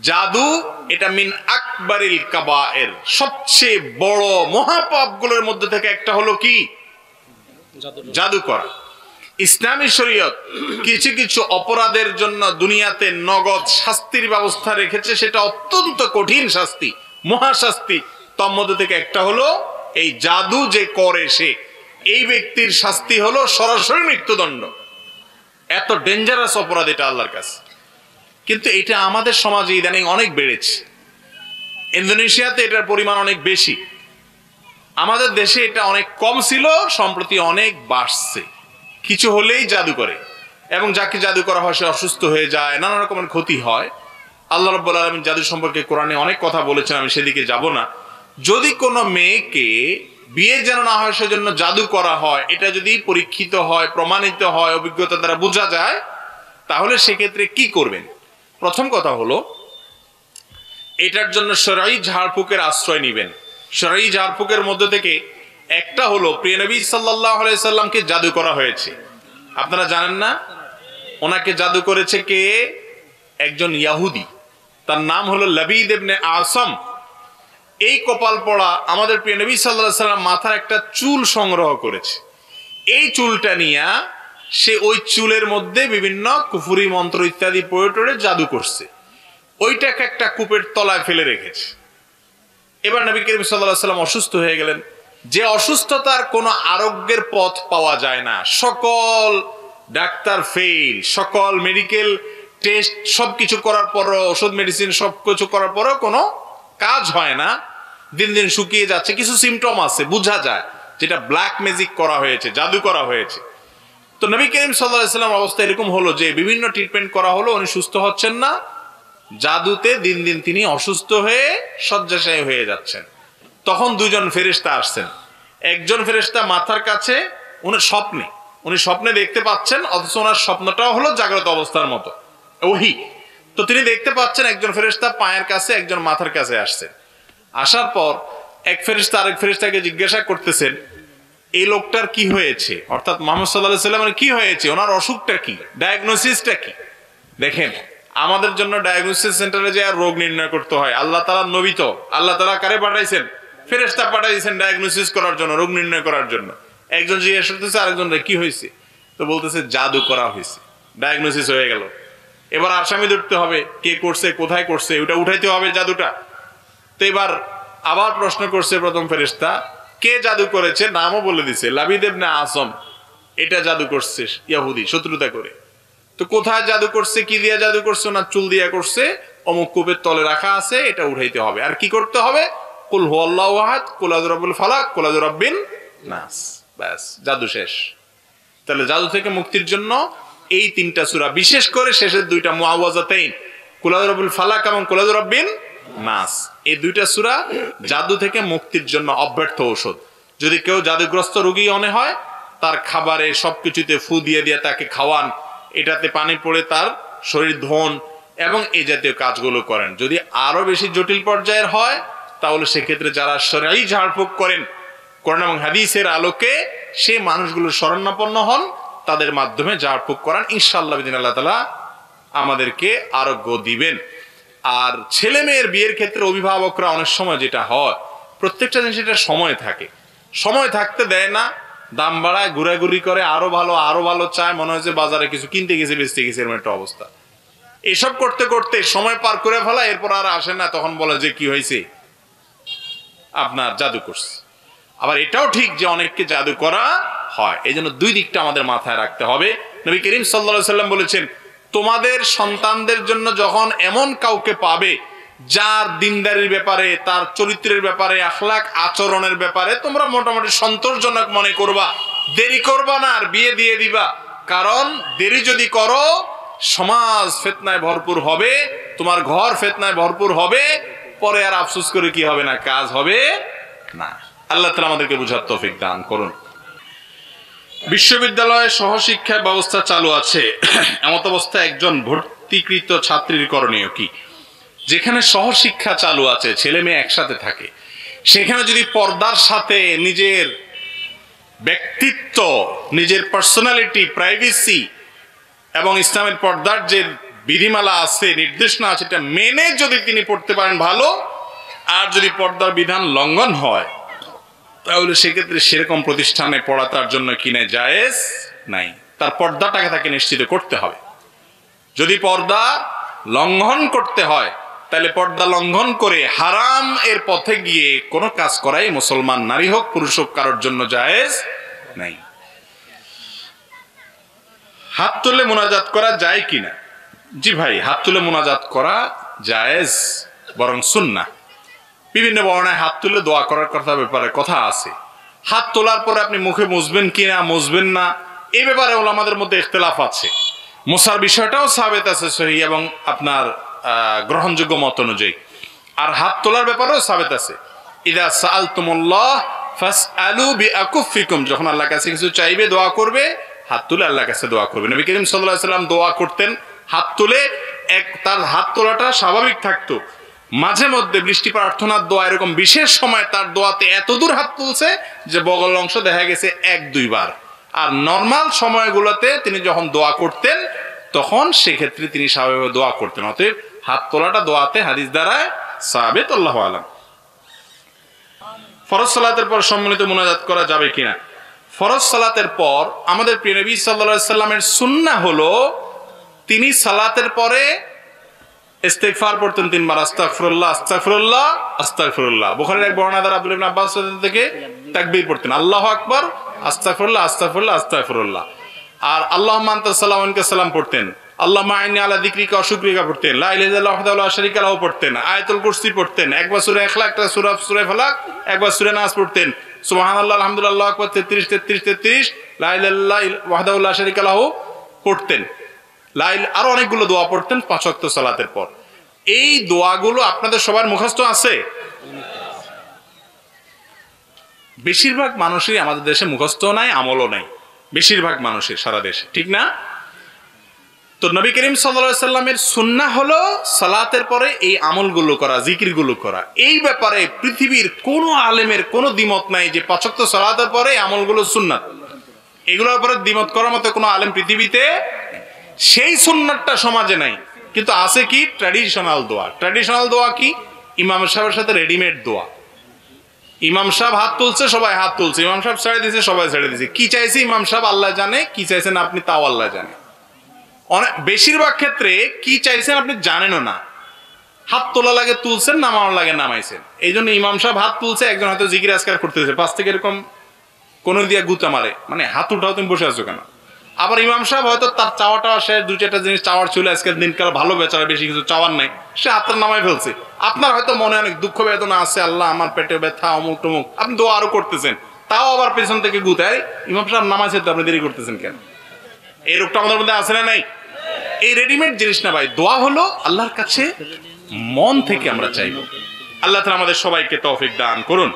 জাদু এটা মিন আকবারিল কাবায়ের, সবচেয়ে বড় মহাপাপগুলোর মধ্যে থেকে একটা হলো কি? জাদু করা। ইসলামী শরীয়ত কিছু কিছু অপরাধের জন্য দুনিয়াতে নগদ শাস্তির ব্যবস্থা রেখেছে, সেটা অত্যন্ত কঠিন শাস্তি, মহাশাস্তি। তার মধ্যে থেকে একটা হলো এই জাদু যে করে সে, এই ব্যক্তির শাস্তি হলো সরাসরি মৃত্যুদণ্ড। এত ডেঞ্জারাস অপরাধ এটা আল্লাহর কাছে। কিন্তু এটা আমাদের সমাজে ইদানিং অনেক বেড়েছে। ইন্দোনেশিয়াতে এটার পরিমাণ অনেক বেশি, আমাদের দেশে এটা অনেক কম ছিল, সম্প্রতি অনেক বাড়ছে। কিছু হলেই জাদু করে, এবং যাকে জাদু করা হয় সে অসুস্থ হয়ে যায়, নানা রকমের ক্ষতি হয়। আল্লাহ রাব্বুল আলামিন জাদু সম্পর্কে কোরআনে অনেক কথা বলেছেন, আমি সেদিকে যাব না। যদি কোনো মেয়েকে বিয়ে যেন না হয় সেজন্য জাদু করা হয়, এটা যদি পরীক্ষিত হয়, প্রমাণিত হয়, অভিজ্ঞতা দ্বারা বোঝা যায়, তাহলে সেক্ষেত্রে কি করবেন? প্রথম কথা হলো এটার জন্য শরঈ ঝাড়ফুঁকের আশ্রয় নেবেন। শরঈ ঝাড়ফুঁকের মধ্যে থেকে একটা হলো, প্রিয় নবী সাল্লাল্লাহু আলাইহি সাল্লামকে জাদু করা হয়েছে, আপনারা জানেন না? ওনাকে জাদু করেছে কে? একজন ইহুদি, তার নাম হলো লাবিদ ইবনে আসম। এই কপাল পড়া আমাদের প্রিয় নবী সাল্লাল্লাহু আলাইহি সাল্লাম মাথার একটা চুল সংগ্রহ করেছে। এই চুলটা নিয়ে সে ওই চুলের মধ্যে বিভিন্ন কুফরি মন্ত্র ইত্যাদি প্রয়োগ করে জাদু করছে, ওইটাকে একটা কূপের তলায় ফেলে রেখেছে। এবার নবী করিম সাল্লাল্লাহু আলাইহি সাল্লাম অসুস্থ হয়ে গেলেন। যে অসুস্থতার কোনো আরোগ্যের পথ পাওয়া যায় না, সকল ডাক্তার ফেল, সকল মেডিকেল টেস্ট সবকিছু করার পরও, ওষুধ মেডিসিন সবকিছু করার পরও কোনো কাজ হয় না, দিন দিন শুকিয়ে যাচ্ছে। কিছু সিমটম আছে, বোঝা যায় যেটা ব্ল্যাক ম্যাজিক করা হয়েছে, জাদু করা হয়েছে। তো নবী করিম সাল্লাল্লাহু আলাইহি সাল্লাম অবস্থা এরকম হলো যে বিভিন্ন ট্রিটমেন্ট করা হলো, উনি সুস্থ হচ্ছেন না, জাদুতে দিন দিন তিনি অসুস্থ হয়ে শয্যাশায়ী হয়ে যাচ্ছেন। তখন দুজন ফেরেশতা আসছেন। একজন ফেরেশতা মাথার কাছে, উনি স্বপ্নে দেখতে পাচ্ছেন, অথচ ওনার স্বপ্নটাও হলো জাগ্রত অবস্থার মতো, ওহী। তো তিনি দেখতে পাচ্ছেন একজন ফেরেশতা পায়ের কাছে, একজন মাথার কাছে আসছেন। আসার পর এক ফেরেশতা আরেক ফেরেশতাকে জিজ্ঞাসা করতেছেন এই লোকটার কি হয়েছে, অর্থাৎ মুহাম্মদ সাল্লাল্লাহু আলাইহি সাল্লামের কি হয়েছে, ওনার অসুখটা কি, ডায়াগনোসিসটা কি। দেখেন, আমাদের জন্য ডায়াগনোসিস সেন্টারে যে রোগ নির্ণয় করতে হয়, আল্লাহ তাআলার নবী তো আল্লাহ তাআলা কারে পাঠাইছেন? ফেরেশতা পাঠাইছেন ডায়াগনোসিস করার জন্য, রোগ নির্ণয় করার জন্য। একজন জিজ্ঞেস করতেছে আরেকজনের কি হয়েছে, তো বলতেছে জাদু করা হয়েছে, ডায়াগনোসিস হয়ে গেল। এবার আসামি ধরতে হবে, কে করছে, কোথায় করছে, ওটা উঠাইতে হবে জাদুটা। তো এবার আবার প্রশ্ন করছে প্রথম ফেরেশতা, কে জাদু করেছে? নামও বলে দিছে, লাবিদ ইবনে আসম, এটা জাদু করছে ইহুদি শত্রুতা করে। তো কোথায় জাদু করছে, কি দিয়া জাদু করছে? ওনার চুল দিয়া করছে, অমুক কূপের তলে রাখা আছে, এটা উঠাইতে হবে। আর কি করতে হবে? কুল হুয়াল্লাহু আহাদ, কুল আউযু বিরাব্বিল ফালাক, কুল আউযু বিরাব্বিন নাস, ব্যাস জাদু শেষ। তাহলে জাদু থেকে মুক্তির জন্য এই তিনটা সূরা, বিশেষ করে শেষের দুইটা মুআওয়াযাতাইন, কুল আউযু বিরাব্বিল ফালাক এবং কুল আউযু বিরাব্বিন নাস, এই দুইটা সূরা জাদু থেকে মুক্তির জন্য অব্যর্থ ঔষধ। যদি কেউ জাদুগ্রস্ত রোগী মনে হয়, তার খাবারে সবকিছুতে ফু দিয়ে দিয়ে তাকে খাওয়ান, এটাতে পানি পড়ে তার শরীর ধোন এবং এই জাতীয় কাজগুলো করেন। যদি আরো বেশি জটিল পর্যায়ের হয়, তাহলে সেক্ষেত্রে যারা শরঈ ঝাড়ফুঁক করেন, কোরআন এবং হাদিসের আলোকে সে মানুষগুলোর শরণাপন্ন হন, তাদের মাধ্যমে ঝাড়ফুঁক করান, ইনশাআল্লাহ বিদিনাল্লাহ তাআলা আমাদেরকে আরোগ্য দিবেন। আর ছেলে মেয়ের বিয়ের ক্ষেত্রে অভিভাবকরা অনেক সময় যেটা হয়, প্রত্যেকটা জিনিস এটা সময় থাকে, সময় থাকতে দেয় না, দাম বাড়ায়, ঘুরাঘুরি করে, আরো ভালো চায়, মনে হয় যে বাজারে কিছু কিনতে গেছে, বেচতে গেছে, এরকম একটা অবস্থা। এসব করতে করতে সময় পার করে ফেলা, এরপর আর আসে না, তখন বলে যে কি হয়েছে, আপনার জাদু করছে। আবার এটাও ঠিক যে অনেককে জাদু করা হয়। এই জন্য দুই দিকটা আমাদের মাথায় রাখতে হবে। নবী করিম সাল্লাল্লাহু আলাইহি সাল্লাম বলেছেন, তোমাদের সন্তানদের জন্য যখন এমন কাউকে পাবে যার দিনদারির ব্যাপারে, তার চরিত্রের ব্যাপারে, আখলাক আচরণের ব্যাপারে তোমরা মোটামুটি সন্তোষজনক মনে করবা, দেরি করবা না, আর বিয়ে দিয়ে দিবা। কারণ দেরি যদি করো, সমাজ ফিতনায় ভরপুর হবে, তোমার ঘর ফিতনায় ভরপুর হবে, পরে আর আফসোস করে কি হবে না, কাজ হবে না। আল্লাহ তাআলা আমাদেরকে বুঝার তৌফিক দান করুন। বিশ্ববিদ্যালয়ে সহশিক্ষা ব্যবস্থা চালু আছে, এমত অবস্থায় একজন ভর্তিকৃত ছাত্রীর করণীয় কি? যেখানে সহশিক্ষা চালু আছে, ছেলে মেয়ে একসাথে থাকে, সেখানে যদি পর্দার সাথে নিজের ব্যক্তিত্ব, নিজের পার্সোনালিটি, প্রাইভেসি এবং ইসলামের পর্দার যে বিধিমালা আছে, নির্দেশনা আছে, এটা মেনে যদি তিনি পড়তে পারেন ভালো। আর যদি পর্দার বিধান লঙ্ঘন হয় তাহলে সেক্ষেত্রে সেরকম প্রতিষ্ঠানে পড়া তার জন্য কিনে জায়েজ নাই, তার পর্দাটাকে তাকে নিশ্চিত করতে হবে। যদি পর্দা লঙ্ঘন করতে হয় তাহলে পর্দা লঙ্ঘন করে হারাম এর পথে গিয়ে কোনো কাজ করাই মুসলমান নারী হোক পুরুষ হোক কারোর জন্য জায়েজ নাই। হাত তুলে মোনাজাত করা যায় কিনা? জি ভাই, হাত তুলে মোনাজাত করা জায়েজ, বরং সুন্নাহ। বিভিন্ন বর্ণায় হাত তুলে দোয়া করার ব্যাপারে কথা আছে। হাত তোলার পরে আপনি মুখে মুছবেন কিনা মুছবেন না এই ব্যাপারে ওলামাদের মধ্যে ইখতিলাফ আছে। মোছার বিষয়টাও সাবেত আছে সহিহ এবং আপনার গ্রহণযোগ্য মত অনুযায়ী। আর হাত তোলার ব্যাপারেও সাবেত আছে, ইদা সাআলতুমুল্লাহ ফাসআলু বিআকুফিকুম, যখন আল্লাহর কাছে কিছু চাইবে দোয়া করবে হাত তুলে আল্লাহর কাছে দোয়া করবে। নবী করিম সাল্লাল্লাহু আলাইহি ওয়াসাল্লাম দোয়া করতেন হাত তুলে, তার হাত তোলাটা স্বাভাবিক থাকতো। মাঝে মধ্যে বৃষ্টি প্রার্থনার দোয়া এরকম বিশেষ সময় তার দোয়াতে এত দূর হাত তুলছে যে বগল অংশ দেখা গেছে 1-2 বার। আর নর্মাল সময়গুলোতে তিনি যখন দোয়া করতেন তখন সেক্ষেত্রে তিনি স্বাভাবিকভাবে দোয়া করতেন। অতএব হাত তোলাটা দোয়াতে হাদিস দ্বারা সাবিত, আল্লাহু আলাম। ফরজ সালাতের পর সম্মিলিত মুনাজাত করা যাবে কিনা? ফরজ সালাতের পর আমাদের প্রিয় নবী সাল্লাল্লাহু আলাইহি সাল্লামের সুন্নাহ হলো তিনি সালাতের পরে ইস্তিগফার পড়তেন 3 বার, আস্তাগফিরুল্লাহ আস্তাগফিরুল্লাহ আস্তাগফিরুল্লাহ। বুখারীর এক বর্ণনা দ্বারা আব্দুল্লাহ ইবনে আব্বাস থেকে তাকবীর পড়তেন, আল্লাহু আকবার আস্তাগফিরুল্লাহ আস্তাগফিরুল্লাহ আস্তাগফিরুল্লাহ। আর আল্লাহুম্মা আনতা সালাম ওয়া সালাম পড়তেন, আল্লাহুম্মা আইন্নী আলা যিকরিকা ওয়া শুকরিকা পড়তেন, লা ইলাহা ইল্লাল্লাহু ওয়াহদাহু লা শারীকা লাহু পড়তেন, আয়াতুল কুরসি পড়তেন, একবার সূরা ইখলাস, একটা সূরা ফালাক, একবার সূরা নাস পড়তেন, সুবহানাল্লাহ আলহামদুলিল্লাহ আল্লাহু আকবার 33 লা ইলাহা ইল্লাল্লাহু ওয়াহদাহু লা শারীকা লাহু পড়তেন। আরো অনেকগুলো দোয়া পড়তেন 5 ওয়াক্ত সালাতের পর। এই দোয়াগুলো আপনাদের সবার মুখস্থ আছে? বেশিরভাগ মানুষই আমাদের দেশে মুখস্থ নাই, আমলও নাই, বেশিরভাগ মানুষের সারা দেশে, ঠিক না? তো নবী করিম সাল্লাল্লাহু আলাইহি সাল্লামের সুন্নাহ হলো সালাতের পরে এই আমলগুলো করা, জিকিরগুলো করা। এই ব্যাপারে পৃথিবীর কোন আলেমের কোনো দ্বিমত নাই যে 5 ওয়াক্ত সালাতের পরে আমলগুলো সুন্নাত। এগুলোর উপরে দ্বিমত করার মতো কোনো আলেম পৃথিবীতে, সেই সুন্নাতটা সমাজে নাই। কিন্তু আছে কি? ট্র্যাডিশনাল দোয়া। ট্র্যাডিশনাল দোয়া কি? ইমাম সাহেবের সাথে রেডিমেড দোয়া। ইমাম সাহেব হাত তুলছে, সবাই হাত তুলছে, ইমাম সাহেব ছেড়ে দিয়েছে, সবাই ছেড়ে দিয়েছে। কি চাইছে ইমাম সাহেব আল্লাহ জানে, কি চাইছেন আপনি তাও আল্লাহ জানে। বেশিরভাগ ক্ষেত্রে কি চাইছেন আপনি জানেনও না। হাত তোলা লাগে তুলছেন, নামানো লাগে নামাইছেন। এই জন্য ইমাম সাহেব হাত তুলছে, একজন হয়তো জিকির আজকার করতেছে, পাশ থেকে এরকম কোন দিয়া গুতা মারে, মানে হাত উঠাও তুমি বসে আছো কেন? আবার ইমাম সাহেব হয়তো তার চাওয়াটা শেষ, 2-4টা জিনিস চাওয়ার ছিল, আজকের দিনকাল ভালো বেচারা, বেশি কিছু চাওয়ার নাই, সে হাতটা নামাই ফেলছে। আপনার হয়তো মনে অনেক দুঃখ বেদনা আছে, আল্লাহ আমার পেটে ব্যথা অমুক টমুক, আপনি দোয়া আরো করতেছেন, তাও আবার পেছন থেকে গুতায় ইমাম সাহেব নামাইছে তো আপনি দেরি করতেছেন কেন? এই রোগটা আমাদের মধ্যে আছে না নাই? এই রেডিমেড জিনিস না ভাই। দোয়া হলো আল্লাহর কাছে মন থেকে আমরা চাইবো। আল্লাহ তাআলা আমাদের সবাইকে তৌফিক দান করুন।